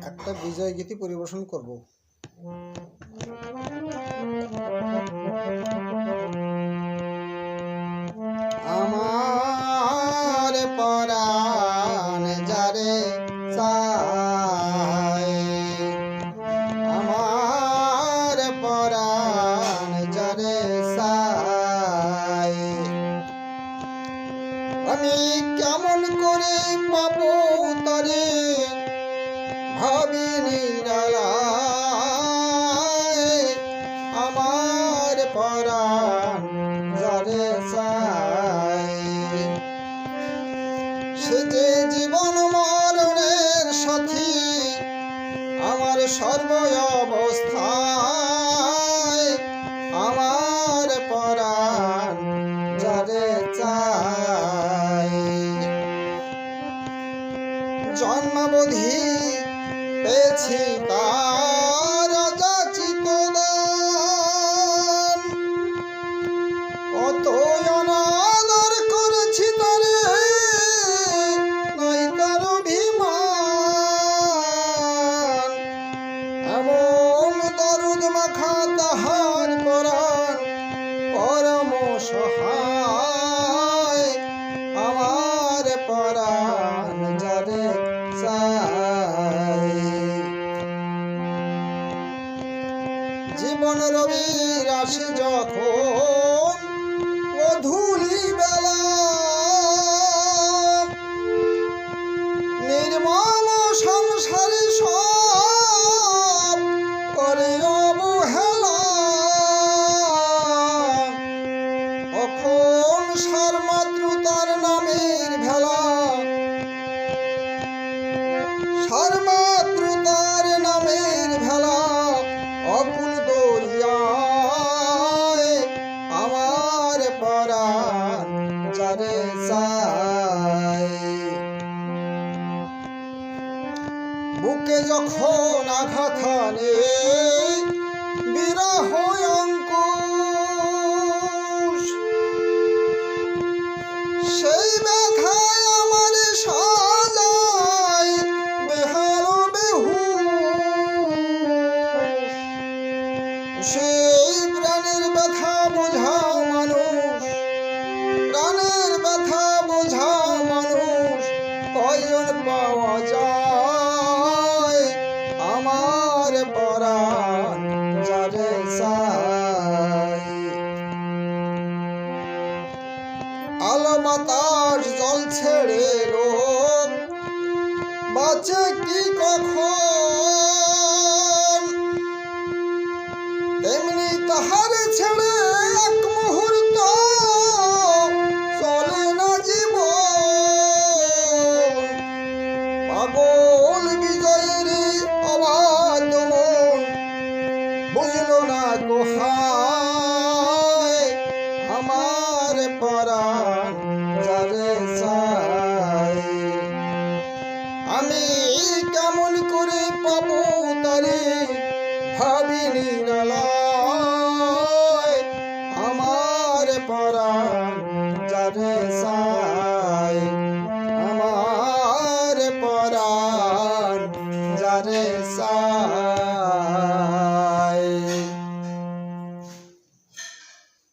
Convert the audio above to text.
একটা বিজয় গীতি পরিবেশন করব। আমার পরাণ যারে চায়, আমার পরাণ যারে চায়, আমি কেমন করে পাবো তারে ভাবিনি নিরালায়, আমার পরাণ যারে চায়, সে যে জীবন মরণের সাথী, আমার সর্ব অবস্থায়, আমার পরাণ যারে চায়। জন্মাবধি পেয়েছি তার যাচিত দান, কত অনাদর করেছি তারে, নাই তার অভিমান, এমন দরদ মাখা তাহার পরাণ পরম সহায়, আমার পরাণ যারে চায়। জীবন রবির আসে যখন গধূলি বেলা, নির্মম সংসারে সব করে অবহেলা, তখন সর্বত্র তার নামের ভেলা, সর্বত্র তার নামের ভেলা, অকুল দরিয়ায়, আমার পরাণ যারে চায়। বুকে যখন আঘাত হানে বিরহ অঙ্কুশ, সেই ব্যথায় আমার সাজায় বেহাল বেহুশ, সেই প্রাণের ব্যথা বোঝা মানুষ, প্রাণের ব্যথা বোঝা মানুষ কয়জন পাওয়া যায়, আমার পরাণ যারে চায়। আলো বাতাস জল ছেড়ে লোক বাঁচে কি কখন, তেমনি তাহার ছেড়ে এক মুহূর্ত চলে না জীবন, পাগল বিজয়ের অবাধ মন বুঝল না কোহা।